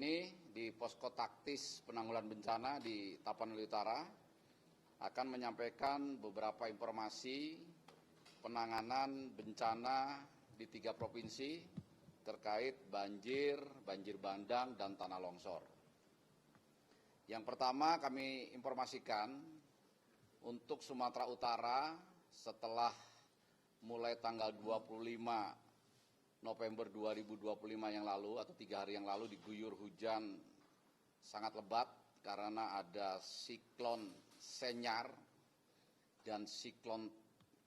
ini di Posko Taktis Penanggulangan Bencana di Tapanuli Utara akan menyampaikan beberapa informasi penanganan bencana di 3 provinsi terkait banjir, banjir bandang, dan tanah longsor. Yang pertama kami informasikan untuk Sumatera Utara setelah mulai tanggal 25 November 2025 yang lalu atau 3 hari yang lalu diguyur hujan sangat lebat karena ada siklon Senyar dan siklon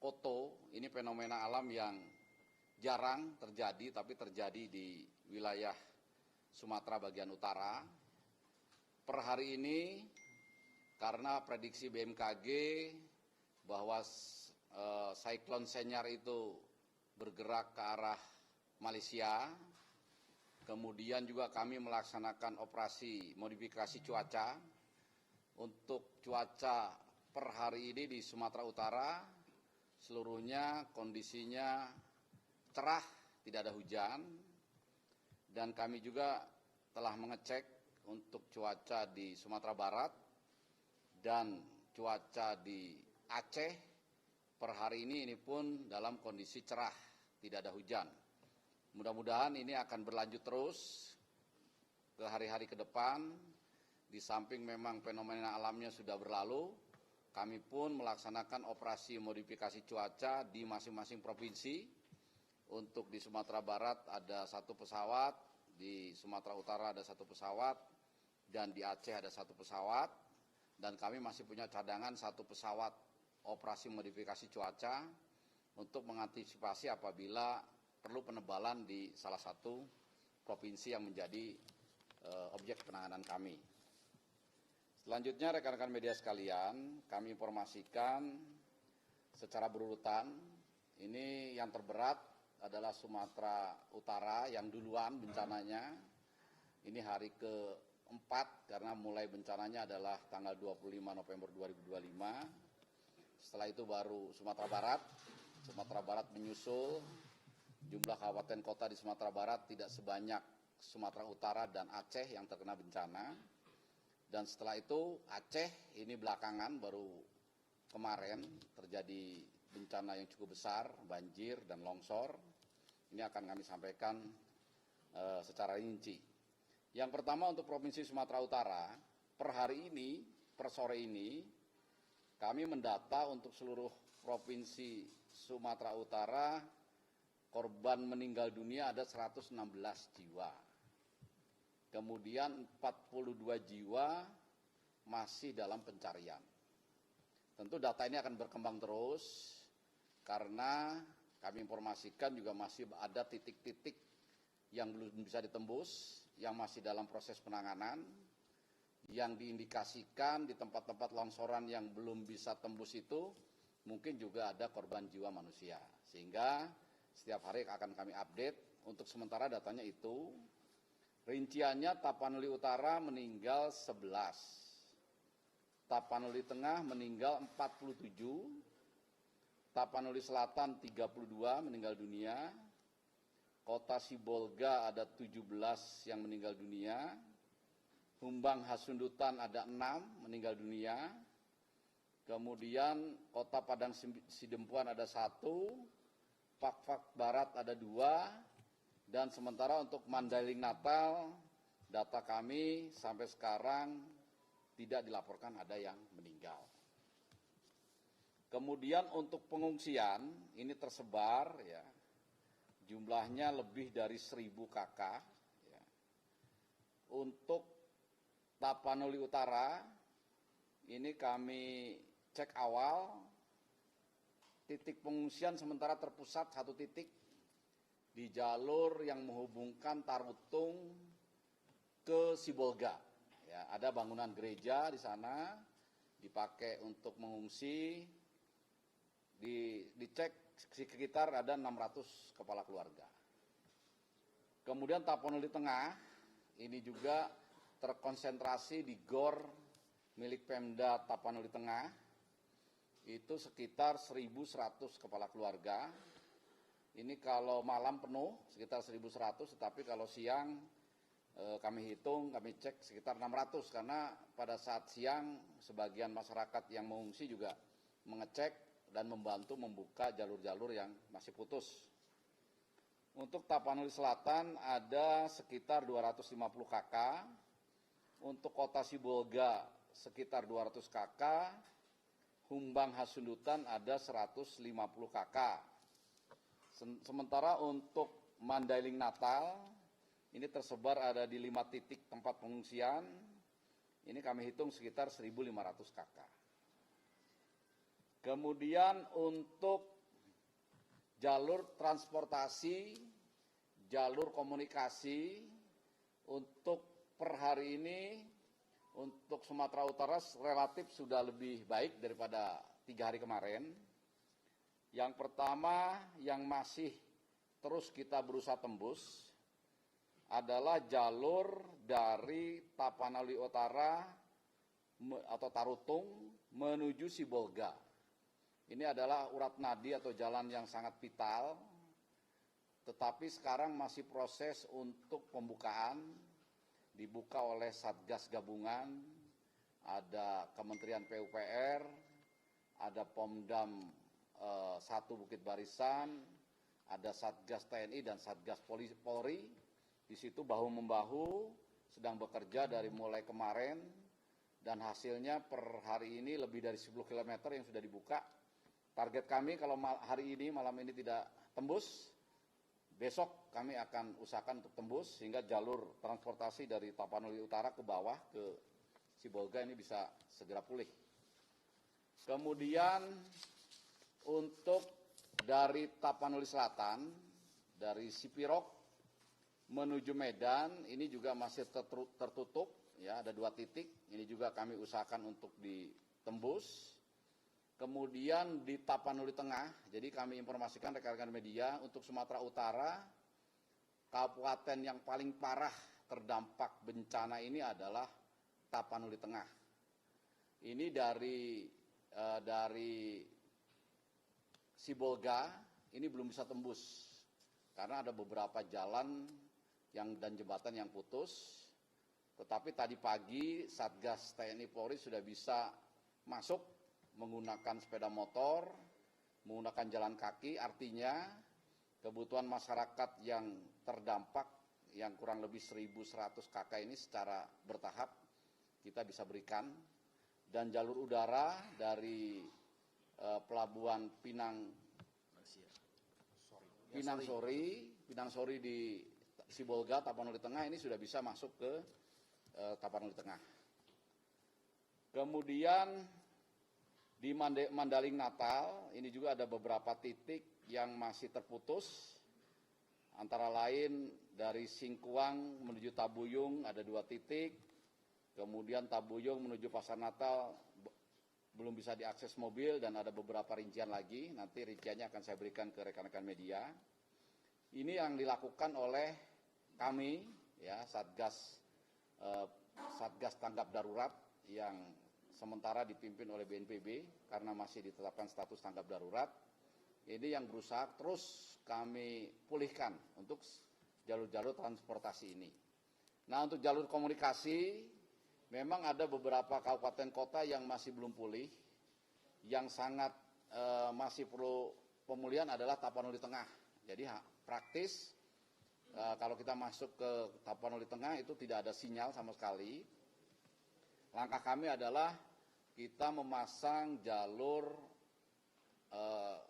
Koto. Ini fenomena alam yang jarang terjadi tapi terjadi di wilayah Sumatera bagian utara. Per hari ini karena prediksi BMKG bahwa siklon Senyar itu bergerak ke arah Malaysia, kemudian juga kami melaksanakan operasi modifikasi cuaca. Untuk cuaca per hari ini di Sumatera Utara, seluruhnya kondisinya cerah, tidak ada hujan. Dan kami juga telah mengecek untuk cuaca di Sumatera Barat dan cuaca di Aceh per hari ini pun dalam kondisi cerah, tidak ada hujan. Mudah-mudahan ini akan berlanjut terus ke hari-hari ke depan. Di samping memang fenomena alamnya sudah berlalu, kami pun melaksanakan operasi modifikasi cuaca di masing-masing provinsi. Untuk di Sumatera Barat ada 1 pesawat, di Sumatera Utara ada 1 pesawat, dan di Aceh ada 1 pesawat. Dan kami masih punya cadangan 1 pesawat operasi modifikasi cuaca untuk mengantisipasi apabila perlu penebalan di salah satu provinsi yang menjadi objek penanganan kami. Selanjutnya rekan-rekan media sekalian, kami informasikan secara berurutan. Ini yang terberat adalah Sumatera Utara yang duluan bencananya. Ini hari ke-4 karena mulai bencananya adalah tanggal 25 November 2025. Setelah itu baru Sumatera Barat. Sumatera Barat menyusul. Jumlah kabupaten kota di Sumatera Barat tidak sebanyak Sumatera Utara dan Aceh yang terkena bencana. Dan setelah itu Aceh ini belakangan baru kemarin terjadi bencana yang cukup besar, banjir dan longsor. Ini akan kami sampaikan secara rinci. Yang pertama untuk Provinsi Sumatera Utara, per hari ini, per sore ini, kami mendata untuk seluruh Provinsi Sumatera Utara korban meninggal dunia ada 116 jiwa. Kemudian 42 jiwa masih dalam pencarian. Tentu data ini akan berkembang terus karena kami informasikan juga masih ada titik-titik yang belum bisa ditembus, yang masih dalam proses penanganan, yang diindikasikan di tempat-tempat longsoran yang belum bisa tembus itu mungkin juga ada korban jiwa manusia. Sehingga setiap hari akan kami update. Untuk sementara datanya itu, rinciannya Tapanuli Utara meninggal 11, Tapanuli Tengah meninggal 47, Tapanuli Selatan 32 meninggal dunia, Kota Sibolga ada 17 yang meninggal dunia, Humbang Hasundutan ada 6 meninggal dunia, kemudian Kota Padang Sidempuan ada 1, Fakfak Barat ada 2, dan sementara untuk Mandailing Natal, data kami sampai sekarang tidak dilaporkan ada yang meninggal. Kemudian untuk pengungsian, ini tersebar ya, jumlahnya lebih dari 1.000 KK. Ya. Untuk Tapanuli Utara, ini kami cek awal, titik pengungsian sementara terpusat 1 titik di jalur yang menghubungkan Tarutung ke Sibolga. Ya, ada bangunan gereja di sana dipakai untuk mengungsi. Dicek sekitar ada 600 kepala keluarga. Kemudian Tapanuli Tengah ini juga terkonsentrasi di GOR milik Pemda Tapanuli Tengah. Itu sekitar 1.100 kepala keluarga. Ini kalau malam penuh sekitar 1.100, tetapi kalau siang kami hitung, kami cek sekitar 600 karena pada saat siang sebagian masyarakat yang mengungsi juga mengecek dan membantu membuka jalur-jalur yang masih putus. Untuk Tapanuli Selatan ada sekitar 250 KK, untuk Kota Sibolga sekitar 200 KK, Humbang Hasundutan ada 150 KK. Sementara untuk Mandailing Natal, ini tersebar ada di 5 titik tempat pengungsian, ini kami hitung sekitar 1.500 KK. Kemudian untuk jalur transportasi, jalur komunikasi, untuk per hari ini, untuk Sumatera Utara relatif sudah lebih baik daripada 3 hari kemarin. Yang pertama yang masih terus kita berusaha tembus adalah jalur dari Tapanuli Utara atau Tarutung menuju Sibolga. Ini adalah urat nadi atau jalan yang sangat vital, tetapi sekarang masih proses untuk pembukaan, dibuka oleh Satgas Gabungan, ada Kementerian PUPR, ada Pomdam 1 Bukit Barisan, ada Satgas TNI dan Satgas Polri. Di situ bahu-membahu sedang bekerja dari mulai kemarin dan hasilnya per hari ini lebih dari 10 km yang sudah dibuka. Target kami kalau hari ini, malam ini tidak tembus, besok kami akan usahakan untuk tembus sehingga jalur transportasi dari Tapanuli Utara ke bawah ke Sibolga ini bisa segera pulih. Kemudian untuk dari Tapanuli Selatan, dari Sipirok menuju Medan, ini juga masih tertutup, ya ada 2 titik, ini juga kami usahakan untuk ditembus. Kemudian di Tapanuli Tengah, jadi kami informasikan rekan-rekan media, untuk Sumatera Utara, kabupaten yang paling parah terdampak bencana ini adalah Tapanuli Tengah. Ini dari Sibolga, ini belum bisa tembus, karena ada beberapa jalan dan jembatan yang putus, tetapi tadi pagi Satgas TNI Polri sudah bisa masuk menggunakan sepeda motor, menggunakan jalan kaki, artinya kebutuhan masyarakat yang terdampak yang kurang lebih 1.100 KK ini secara bertahap kita bisa berikan. Dan jalur udara dari Pelabuhan Pinang Sori di Sibolga, Tapanuli Tengah ini sudah bisa masuk ke Tapanuli Tengah. Kemudian di Mandailing Natal ini juga ada beberapa titik yang masih terputus, antara lain dari Singkuang menuju Tabuyung ada 2 titik, kemudian Tabuyung menuju Pasar Natal belum bisa diakses mobil dan ada beberapa rincian lagi, nanti rinciannya akan saya berikan ke rekan-rekan media. Ini yang dilakukan oleh kami, ya Satgas Tanggap Darurat yang sementara dipimpin oleh BNPB karena masih ditetapkan status tanggap darurat. Ini yang berusaha terus kami pulihkan untuk jalur-jalur transportasi ini. Nah, untuk jalur komunikasi, memang ada beberapa kabupaten kota yang masih belum pulih, yang sangat masih perlu pemulihan adalah Tapanuli Tengah. Jadi praktis kalau kita masuk ke Tapanuli Tengah itu tidak ada sinyal sama sekali. Langkah kami adalah kita memasang jalur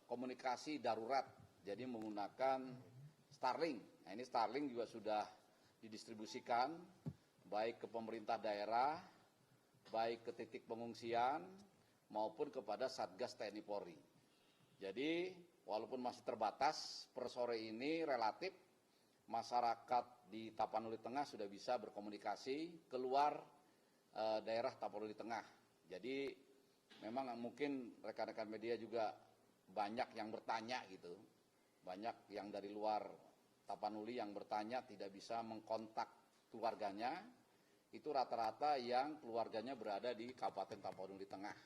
komunikasi darurat, jadi menggunakan Starlink. Nah, ini Starlink juga sudah didistribusikan baik ke pemerintah daerah, baik ke titik pengungsian, maupun kepada Satgas TNI Polri. Jadi walaupun masih terbatas, per sore ini relatif masyarakat di Tapanuli Tengah sudah bisa berkomunikasi keluar daerah Tapanuli Tengah. Jadi memang mungkin rekan-rekan media juga banyak yang bertanya gitu, banyak yang dari luar Tapanuli yang bertanya tidak bisa mengkontak keluarganya, itu rata-rata yang keluarganya berada di Kabupaten Tapanuli Tengah.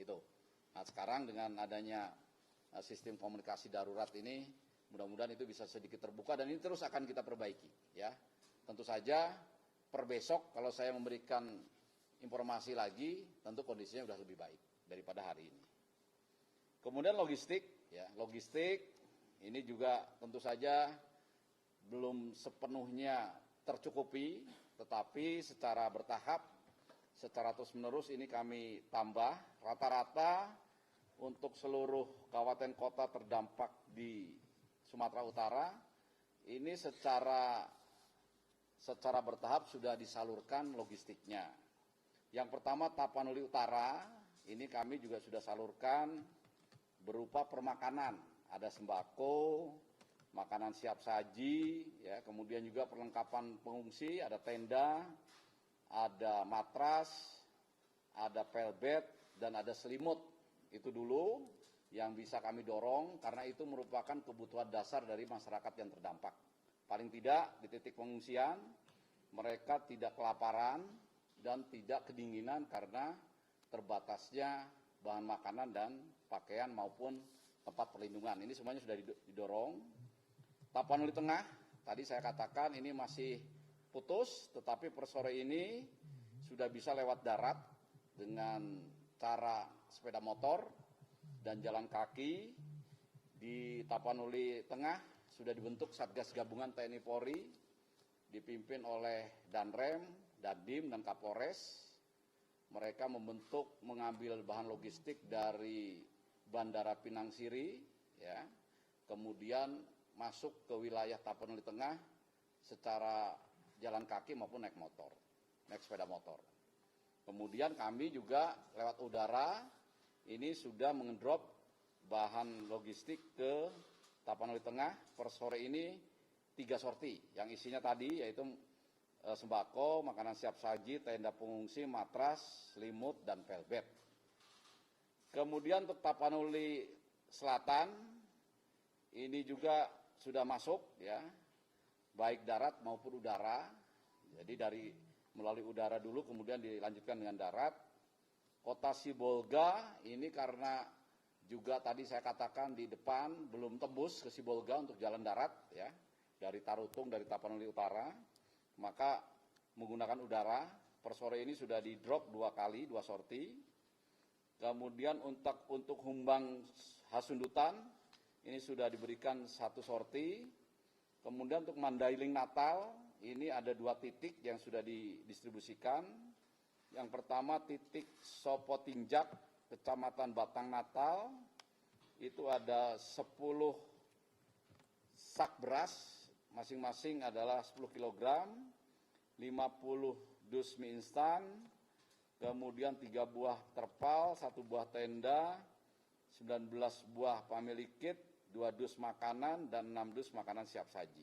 Itu. Nah sekarang dengan adanya sistem komunikasi darurat ini, mudah-mudahan itu bisa sedikit terbuka dan ini terus akan kita perbaiki. Ya, tentu saja per besok kalau saya memberikan informasi lagi, tentu kondisinya sudah lebih baik daripada hari ini. Kemudian logistik, ya, logistik ini juga tentu saja belum sepenuhnya tercukupi, tetapi secara bertahap, secara terus-menerus ini kami tambah. Rata-rata untuk seluruh kabupaten kota terdampak di Sumatera Utara, ini secara bertahap sudah disalurkan logistiknya. Yang pertama Tapanuli Utara, ini kami juga sudah salurkan berupa permakanan, ada sembako, makanan siap saji, ya, kemudian juga perlengkapan pengungsi, ada tenda, ada matras, ada pelbet, dan ada selimut. Itu dulu yang bisa kami dorong karena itu merupakan kebutuhan dasar dari masyarakat yang terdampak. Paling tidak di titik pengungsian mereka tidak kelaparan dan tidak kedinginan karena terbatasnya bahan makanan dan pakaian maupun tempat perlindungan. Ini semuanya sudah didorong. Tapanuli Tengah, tadi saya katakan ini masih putus, tetapi per sore ini sudah bisa lewat darat dengan cara sepeda motor dan jalan kaki. Di Tapanuli Tengah sudah dibentuk Satgas Gabungan TNI Polri, dipimpin oleh Danrem, Dandim, dan Kapolres. Mereka mengambil bahan logistik dari Bandara Pinang Siri, ya, kemudian masuk ke wilayah Tapanuli Tengah secara jalan kaki maupun naik sepeda motor. Kemudian kami juga lewat udara ini sudah mengendrop bahan logistik ke Tapanuli Tengah. Per sore ini 3 sorti yang isinya tadi yaitu sembako, makanan siap saji, tenda pengungsi, matras, selimut, dan pelbet. Kemudian untuk Tapanuli Selatan ini juga sudah masuk, ya, baik darat maupun udara. Jadi melalui udara dulu kemudian dilanjutkan dengan darat. Kota Sibolga ini karena juga tadi saya katakan di depan belum tembus ke Sibolga untuk jalan darat, ya, dari Tarutung, dari Tapanuli Utara, maka menggunakan udara. Per sore ini sudah di drop 2 kali, 2 sorti. Kemudian untuk Humbang Hasundutan ini sudah diberikan 1 sorti. Kemudian untuk Mandailing Natal ini ada 2 titik yang sudah didistribusikan. Yang pertama titik Sopotinjak, Kecamatan Batang Natal, itu ada 10 sak beras, masing-masing adalah 10 kg, 50 dus mie instan, kemudian 3 buah terpal, 1 buah tenda, 19 buah family kit, 2 dus makanan, dan 6 dus makanan siap saji.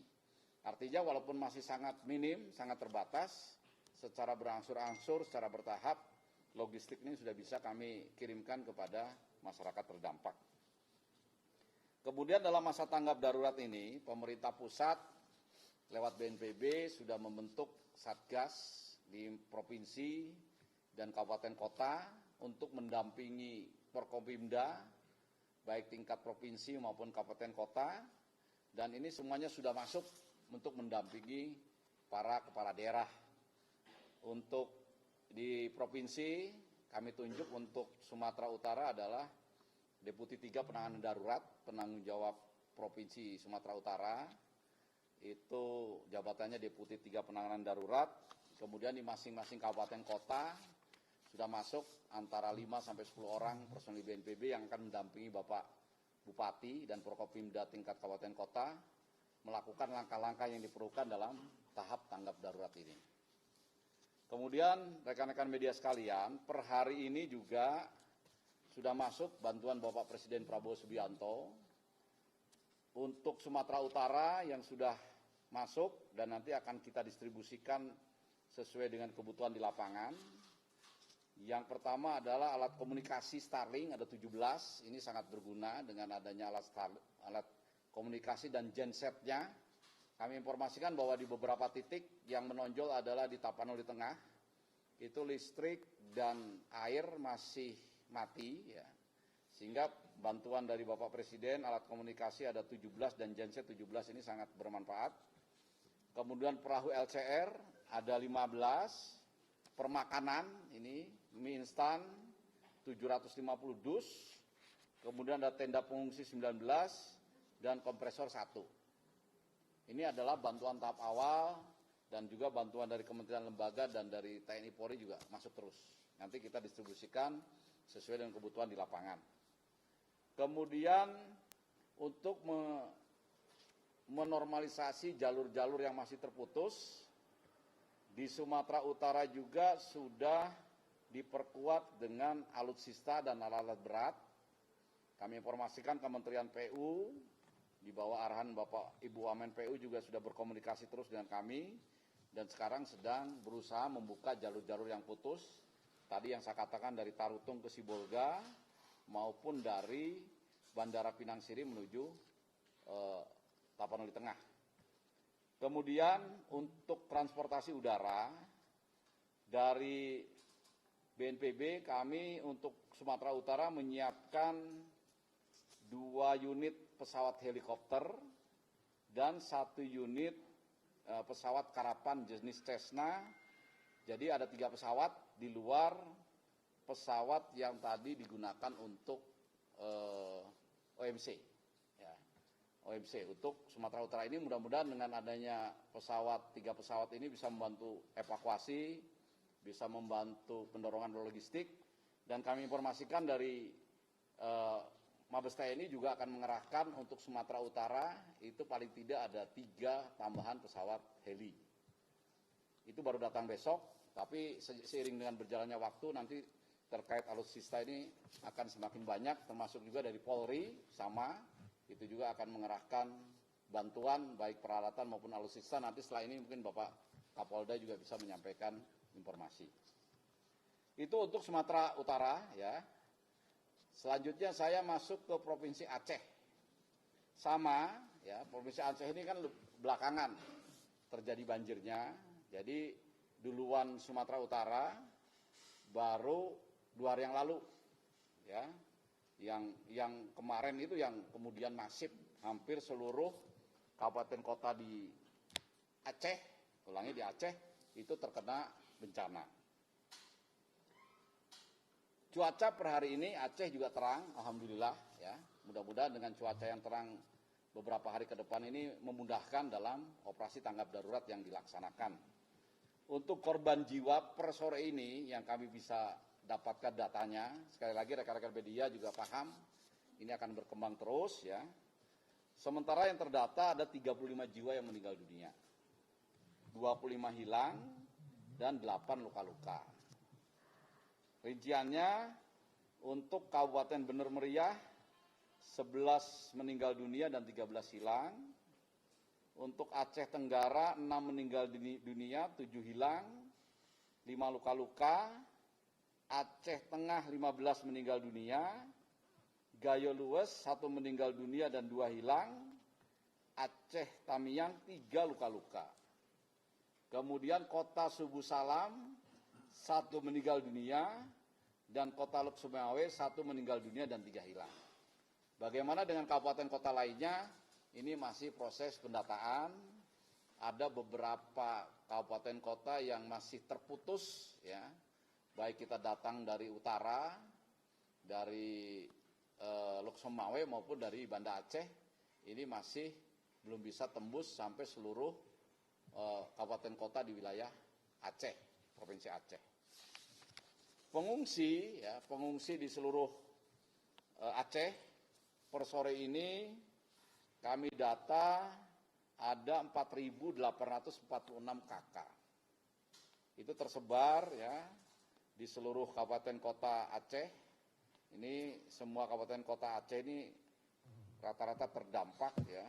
Artinya walaupun masih sangat minim, sangat terbatas, secara berangsur-angsur, secara bertahap, logistik ini sudah bisa kami kirimkan kepada masyarakat terdampak. Kemudian dalam masa tanggap darurat ini, pemerintah pusat lewat BNPB sudah membentuk Satgas di provinsi dan kabupaten kota untuk mendampingi Forkopimda, baik tingkat provinsi maupun kabupaten kota, dan ini semuanya sudah masuk untuk mendampingi para kepala daerah. Untuk di provinsi kami tunjuk untuk Sumatera Utara adalah Deputi 3 Penanganan Darurat, penanggung jawab Provinsi Sumatera Utara, itu jabatannya Deputi 3 Penanganan Darurat. Kemudian di masing-masing kabupaten kota sudah masuk antara 5 sampai 10 orang personil BNPB yang akan mendampingi Bapak Bupati dan Forkopimda tingkat kabupaten kota melakukan langkah-langkah yang diperlukan dalam tahap tanggap darurat ini. Kemudian rekan-rekan media sekalian, per hari ini juga sudah masuk bantuan Bapak Presiden Prabowo Subianto untuk Sumatera Utara yang sudah masuk dan nanti akan kita distribusikan sesuai dengan kebutuhan di lapangan. Yang pertama adalah alat komunikasi Starlink, ada 17, ini sangat berguna dengan adanya alat komunikasi dan gensetnya. Kami informasikan bahwa di beberapa titik yang menonjol adalah di Tapanuli Tengah, itu listrik dan air masih mati, ya. Sehingga bantuan dari Bapak Presiden, alat komunikasi ada 17 dan genset 17 ini sangat bermanfaat. Kemudian perahu LCR, ada 15, permakanan ini mie instan 750 dus, kemudian ada tenda pengungsi 19 dan kompresor 1. Ini adalah bantuan tahap awal dan juga bantuan dari kementerian lembaga dan dari TNI Polri juga masuk terus. Nanti kita distribusikan sesuai dengan kebutuhan di lapangan. Kemudian untuk menormalisasi jalur-jalur yang masih terputus, di Sumatera Utara juga sudah diperkuat dengan alutsista dan alat-alat berat. Kami informasikan Kementerian PU, di bawah arahan Bapak Ibu Wamen PU juga sudah berkomunikasi terus dengan kami, dan sekarang sedang berusaha membuka jalur-jalur yang putus. Tadi yang saya katakan dari Tarutung ke Sibolga, maupun dari Bandara Pinang Siri menuju Tapanuli Tengah. Kemudian untuk transportasi udara, dari BNPB kami untuk Sumatera Utara menyiapkan 2 unit pesawat helikopter dan 1 unit pesawat karapan jenis Cessna. Jadi ada 3 pesawat di luar pesawat yang tadi digunakan untuk OMC. Ya. OMC untuk Sumatera Utara ini mudah-mudahan dengan adanya 3 pesawat ini bisa membantu evakuasi, bisa membantu pendorongan logistik, dan kami informasikan dari Mabes TNI juga akan mengerahkan untuk Sumatera Utara itu paling tidak ada 3 tambahan pesawat heli. Itu baru datang besok, tapi seiring dengan berjalannya waktu nanti terkait alutsista ini akan semakin banyak, termasuk juga dari Polri sama, itu juga akan mengerahkan bantuan baik peralatan maupun alutsista. Nanti setelah ini mungkin Bapak Kapolda juga bisa menyampaikan informasi. Itu untuk Sumatera Utara ya. Selanjutnya saya masuk ke Provinsi Aceh. Sama ya, Provinsi Aceh ini kan belakangan terjadi banjirnya. Jadi duluan Sumatera Utara, baru 2 hari yang lalu ya. Yang kemarin itu yang kemudian masif, hampir seluruh kabupaten kota di Aceh, di Aceh itu terkena bencana. Cuaca per hari ini Aceh juga terang, alhamdulillah ya. Mudah-mudahan dengan cuaca yang terang beberapa hari ke depan ini memudahkan dalam operasi tanggap darurat yang dilaksanakan. Untuk korban jiwa per sore ini yang kami bisa dapatkan datanya, sekali lagi rekan-rekan media juga paham, ini akan berkembang terus ya. Sementara yang terdata ada 35 jiwa yang meninggal dunia, 25 hilang, dan 8 luka-luka. Rinciannya untuk Kabupaten Bener Meriah 11 meninggal dunia dan 13 hilang. Untuk Aceh Tenggara 6 meninggal dunia, 7 hilang, 5 luka-luka. Aceh Tengah 15 meninggal dunia. Gayo Luwes 1 meninggal dunia dan 2 hilang. Aceh Tamiang 3 luka-luka. Kemudian Kota Subu Salam 1 meninggal dunia, dan Kota Luk Sumawe 1 meninggal dunia dan 3 hilang. Bagaimana dengan kabupaten kota lainnya? Ini masih proses pendataan. Ada beberapa kabupaten kota yang masih terputus ya. Baik kita datang dari utara, dari Luk Sumawe maupun dari Banda Aceh, ini masih belum bisa tembus sampai seluruh kabupaten kota di wilayah Aceh, Provinsi Aceh. Pengungsi di seluruh Aceh per sore ini kami data ada 4.846 KK. Itu tersebar ya di seluruh kabupaten kota Aceh. Ini semua kabupaten kota Aceh ini rata-rata terdampak ya.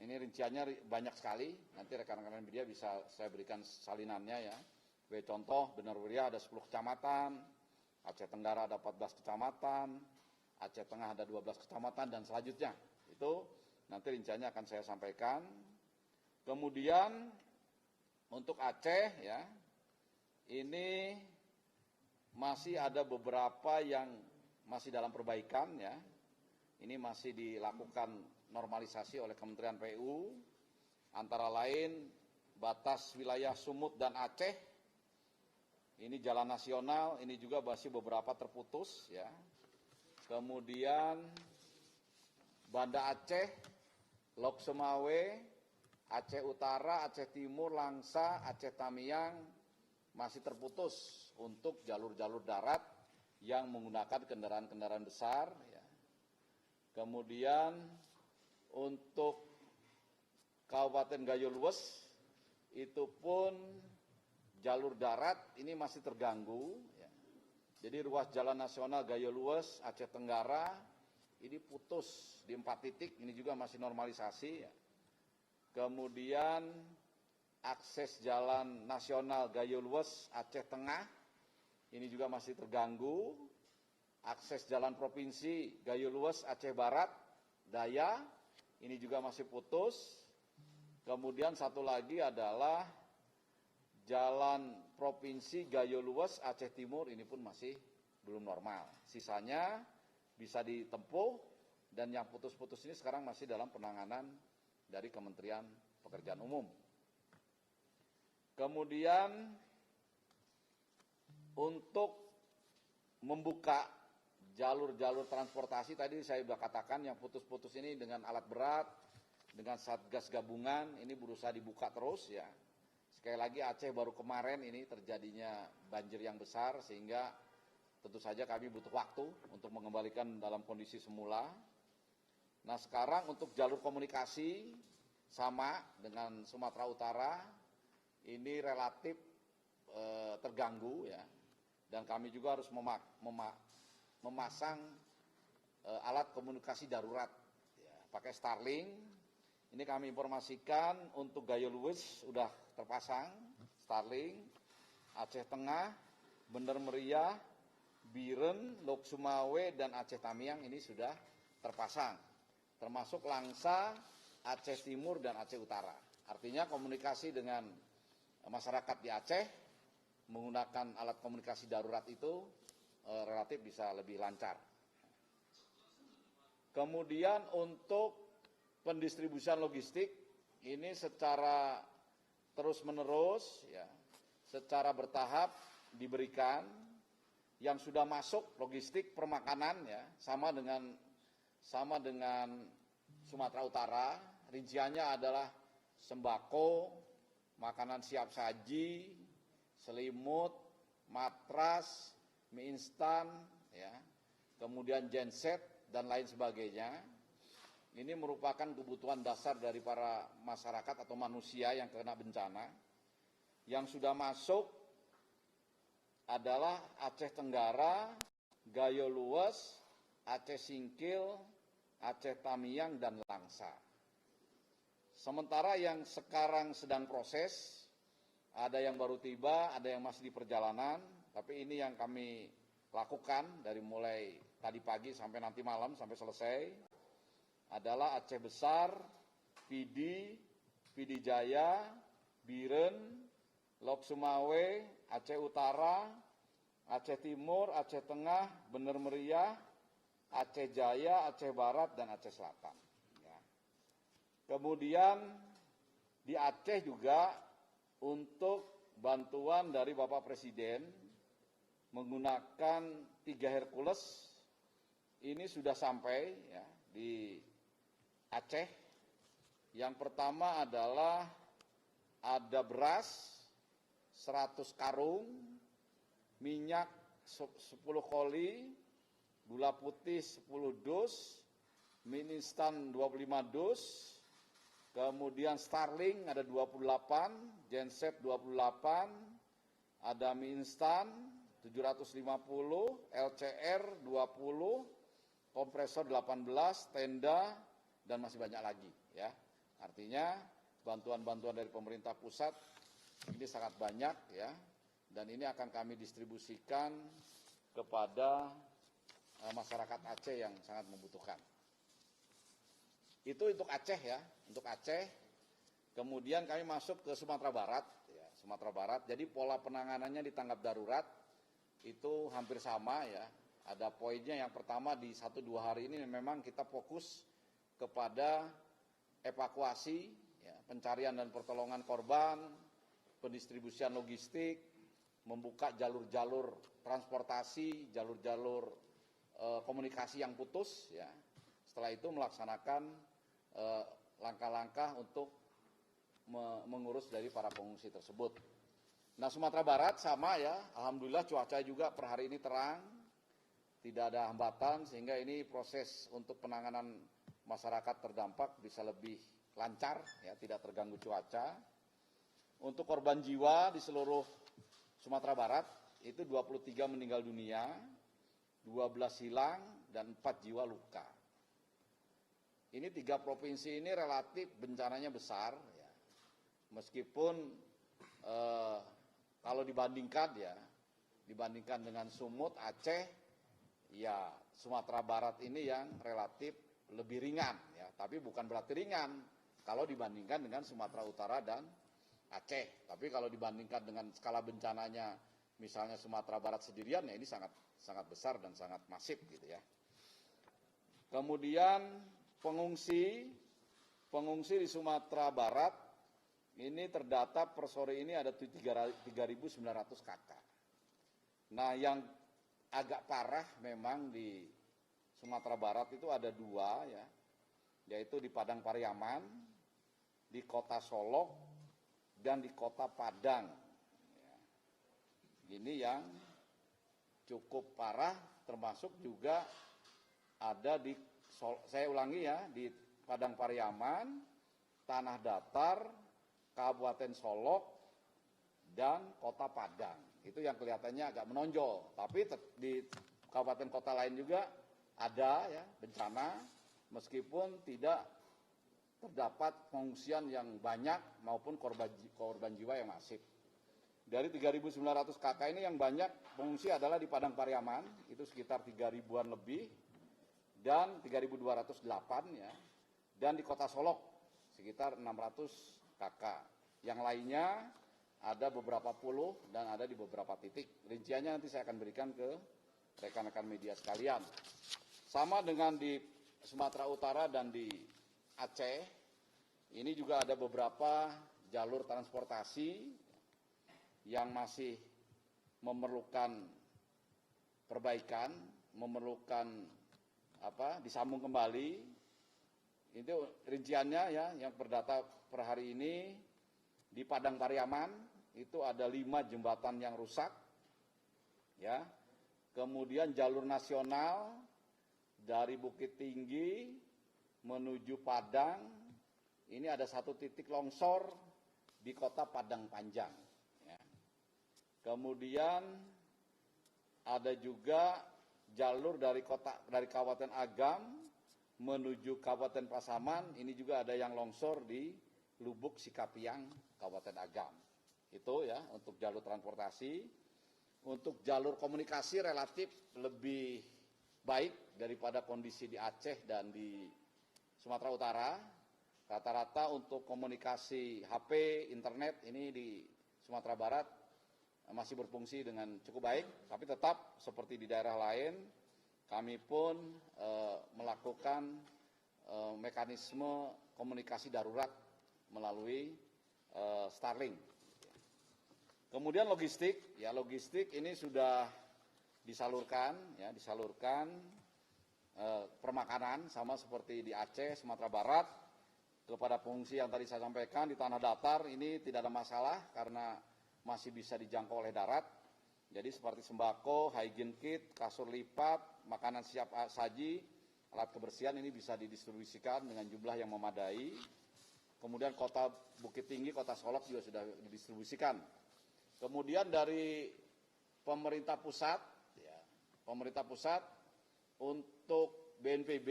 Ini rinciannya banyak sekali, nanti rekan-rekan media bisa saya berikan salinannya ya. Contoh, Bener Meriah ada 10 kecamatan, Aceh Tenggara ada 14 kecamatan, Aceh Tengah ada 12 kecamatan, dan selanjutnya. Itu nanti rinciannya akan saya sampaikan. Kemudian untuk Aceh ya, ini masih ada beberapa yang masih dalam perbaikan ya. Ini masih dilakukan normalisasi oleh Kementerian PU. antara lain batas wilayah Sumut dan Aceh, ini jalan nasional, ini juga masih beberapa terputus ya. Kemudian Banda Aceh, Lok Sumawe, Aceh Utara, Aceh Timur, Langsa, Aceh Tamiang masih terputus untuk jalur-jalur darat yang menggunakan kendaraan-kendaraan besar. Ya. Kemudian untuk Kabupaten Gayo Luwes itu pun jalur darat ini masih terganggu. Ya. Jadi ruas jalan nasional Gayo Luwes, Aceh Tenggara ini putus di 4 titik, ini juga masih normalisasi. Ya. Kemudian akses jalan nasional Gayo Luwes, Aceh Tengah ini juga masih terganggu. Akses jalan provinsi Gayo Luwes, Aceh Barat, Daya, ini juga masih putus. Kemudian satu lagi adalah jalan provinsi Gayo Luwes, Aceh Timur, ini pun masih belum normal. Sisanya bisa ditempuh dan yang putus-putus ini sekarang masih dalam penanganan dari Kementerian Pekerjaan Umum. Kemudian untuk membuka jalur-jalur transportasi, tadi saya sudah katakan yang putus-putus ini dengan alat berat, dengan Satgas Gabungan, ini berusaha dibuka terus ya. Sekali lagi Aceh baru kemarin ini terjadinya banjir yang besar, sehingga tentu saja kami butuh waktu untuk mengembalikan dalam kondisi semula. Nah sekarang untuk jalur komunikasi sama dengan Sumatera Utara, ini relatif terganggu ya. Dan kami juga harus memasang alat komunikasi darurat ya, pakai Starlink. Ini kami informasikan untuk Gayo Luwes sudah terpasang Starlink, Aceh Tengah, Bener Meriah, Biren, Lok Sumawe, dan Aceh Tamiang ini sudah terpasang. Termasuk Langsa, Aceh Timur, dan Aceh Utara. Artinya komunikasi dengan masyarakat di Aceh menggunakan alat komunikasi darurat itu relatif bisa lebih lancar. Kemudian untuk pendistribusian logistik ini secara terus-menerus ya, secara bertahap diberikan. Yang sudah masuk logistik permakanan ya, sama dengan Sumatera Utara, rinciannya adalah sembako, makanan siap saji, selimut, matras, mie instan, ya, kemudian genset dan lain sebagainya. Ini merupakan kebutuhan dasar dari para masyarakat atau manusia yang kena bencana. Yang sudah masuk adalah Aceh Tenggara, Gayo Luwes, Aceh Singkil, Aceh Tamiang, dan Langsa. Sementara yang sekarang sedang proses, ada yang baru tiba, ada yang masih di perjalanan, tapi ini yang kami lakukan dari mulai tadi pagi sampai nanti malam sampai selesai, adalah Aceh Besar, Pidi, Pidi Jaya, Biren, Lok Sumawe, Aceh Utara, Aceh Timur, Aceh Tengah, Bener Meriah, Aceh Jaya, Aceh Barat, dan Aceh Selatan. Ya. Kemudian di Aceh juga untuk bantuan dari Bapak Presiden menggunakan 3 Hercules ini sudah sampai ya, di Aceh. Yang pertama adalah ada beras 100 karung, minyak 10 koli, gula putih 10 dus, mie instan 25 dus, kemudian Starlink ada 28, genset 28, ada mie instan 750, LCR 20, kompresor 18, tenda, dan masih banyak lagi ya. Artinya bantuan-bantuan dari pemerintah pusat ini sangat banyak ya, dan ini akan kami distribusikan kepada masyarakat Aceh yang sangat membutuhkan. Itu untuk Aceh ya, untuk Aceh. Kemudian kami masuk ke Sumatera Barat, ya, Sumatera Barat. Jadi pola penanganannya di tanggap darurat itu hampir sama ya. Ada poinnya, yang pertama di 1-2 hari ini memang kita fokus kepada evakuasi, ya, pencarian dan pertolongan korban, pendistribusian logistik, membuka jalur-jalur transportasi, jalur-jalur komunikasi yang putus, ya. Setelah itu melaksanakan langkah-langkah untuk mengurus dari para pengungsi tersebut. Nah, Sumatera Barat sama ya, alhamdulillah cuaca juga per hari ini terang, tidak ada hambatan sehingga ini proses untuk penanganan masyarakat terdampak bisa lebih lancar, ya, tidak terganggu cuaca. Untuk korban jiwa di seluruh Sumatera Barat itu 23 meninggal dunia, 12 hilang dan 4 jiwa luka. Ini 3 provinsi ini relatif bencananya besar, ya. Meskipun kalau dibandingkan dengan Sumut, Aceh, ya Sumatera Barat ini yang relatif lebih ringan, ya. Tapi bukan berarti ringan kalau dibandingkan dengan Sumatera Utara dan Aceh. Tapi kalau dibandingkan dengan skala bencananya, misalnya Sumatera Barat sendirian, ya ini sangat besar dan sangat masif, gitu ya. Kemudian pengungsi di Sumatera Barat ini terdata per sore ini ada 3.900 kakak. Nah, yang agak parah memang di Sumatera Barat itu ada 2, ya, yaitu di Padang Pariaman, di Kota Solok, dan di Kota Padang. Ya. Ini yang cukup parah, termasuk juga ada di, saya ulangi ya, di Padang Pariaman, Tanah Datar, Kabupaten Solok, dan Kota Padang. Itu yang kelihatannya agak menonjol. Tapi di kabupaten kota lain juga ada ya bencana, meskipun tidak terdapat pengungsian yang banyak maupun korban jiwa yang masif. Dari 3.900 kakak ini yang banyak pengungsi adalah di Padang Pariaman, itu sekitar 3.000-an lebih, dan 3.208 ya, dan di Kota Solok sekitar 600 kakak. Yang lainnya ada beberapa puluh dan ada di beberapa titik. Rinciannya nanti saya akan berikan ke rekan-rekan media sekalian. Sama dengan di Sumatera Utara dan di Aceh, ini juga ada beberapa jalur transportasi yang masih memerlukan perbaikan, memerlukan disambung kembali. Itu rinciannya ya, yang berdata per hari ini di Padang Pariaman itu ada 5 jembatan yang rusak, ya. Kemudian jalur nasional dari Bukit Tinggi menuju Padang, ini ada 1 titik longsor di Kota Padang Panjang. Ya. Kemudian ada juga jalur dari Kabupaten Agam menuju Kabupaten Pasaman, ini juga ada yang longsor di Lubuk Sikapiang, Kabupaten Agam. Itu ya untuk jalur transportasi. Untuk jalur komunikasi relatif lebih baik daripada kondisi di Aceh dan di Sumatera Utara. Rata-rata untuk komunikasi HP, internet ini di Sumatera Barat masih berfungsi dengan cukup baik, tapi tetap seperti di daerah lain, kami pun melakukan mekanisme komunikasi darurat melalui Starlink. Kemudian logistik ini sudah disalurkan permakanan sama seperti di Aceh, Sumatera Barat kepada pengungsi yang tadi saya sampaikan. Di Tanah Datar ini tidak ada masalah karena masih bisa dijangkau oleh darat. Jadi seperti sembako, hygiene kit, kasur lipat, makanan siap saji, alat kebersihan ini bisa didistribusikan dengan jumlah yang memadai. Kemudian Kota Bukit Tinggi, Kota Solok juga sudah didistribusikan. Kemudian dari pemerintah pusat untuk BNPB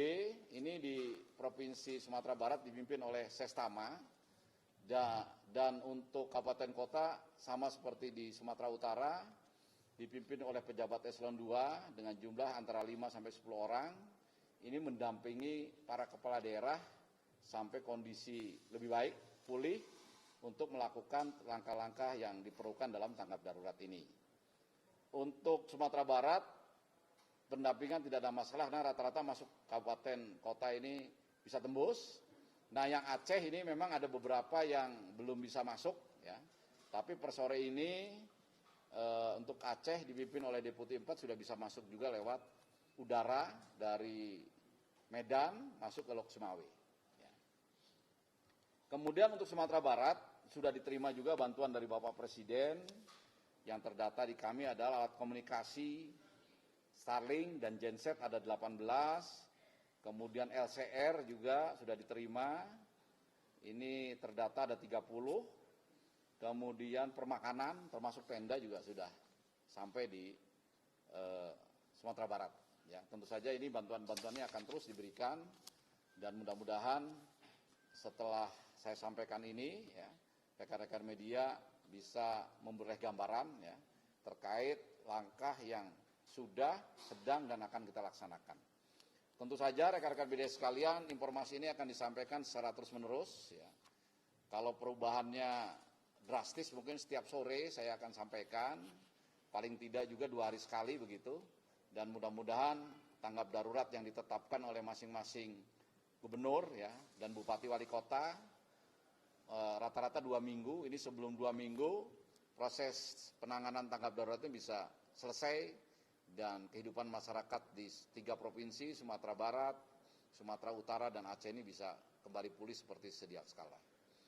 ini di Provinsi Sumatera Barat dipimpin oleh Sestama, dan untuk kabupaten kota sama seperti di Sumatera Utara dipimpin oleh pejabat eselon 2 dengan jumlah antara 5 sampai 10 orang. Ini mendampingi para kepala daerah sampai kondisi lebih baik, pulih, untuk melakukan langkah-langkah yang diperlukan dalam tanggap darurat ini. Untuk Sumatera Barat, pendampingan tidak ada masalah, karena rata-rata masuk kabupaten kota ini bisa tembus. Nah, yang Aceh ini memang ada beberapa yang belum bisa masuk, ya. Tapi per sore ini untuk Aceh dipimpin oleh Deputi 4 sudah bisa masuk juga lewat udara dari Medan masuk ke Lok Sumawe. Ya. Kemudian untuk Sumatera Barat sudah diterima juga bantuan dari Bapak Presiden. Yang terdata di kami adalah alat komunikasi Starlink dan genset ada 18, kemudian LCR juga sudah diterima, ini terdata ada 30, kemudian permakanan termasuk tenda juga sudah sampai di Sumatera Barat. Ya, tentu saja ini bantuan-bantuannya akan terus diberikan dan mudah-mudahan setelah saya sampaikan ini, ya, rekan-rekan media bisa memperoleh gambaran ya, terkait langkah yang sudah, sedang, dan akan kita laksanakan. Tentu saja rekan-rekan media sekalian, informasi ini akan disampaikan secara terus-menerus. Ya. Kalau perubahannya drastis mungkin setiap sore saya akan sampaikan, paling tidak juga 2 hari sekali begitu, dan mudah-mudahan tanggap darurat yang ditetapkan oleh masing-masing gubernur ya, dan bupati wali kota, rata-rata 2 minggu, ini sebelum 2 minggu proses penanganan tanggap darurat itu bisa selesai dan kehidupan masyarakat di 3 provinsi, Sumatera Barat, Sumatera Utara, dan Aceh ini bisa kembali pulih seperti sedia kala.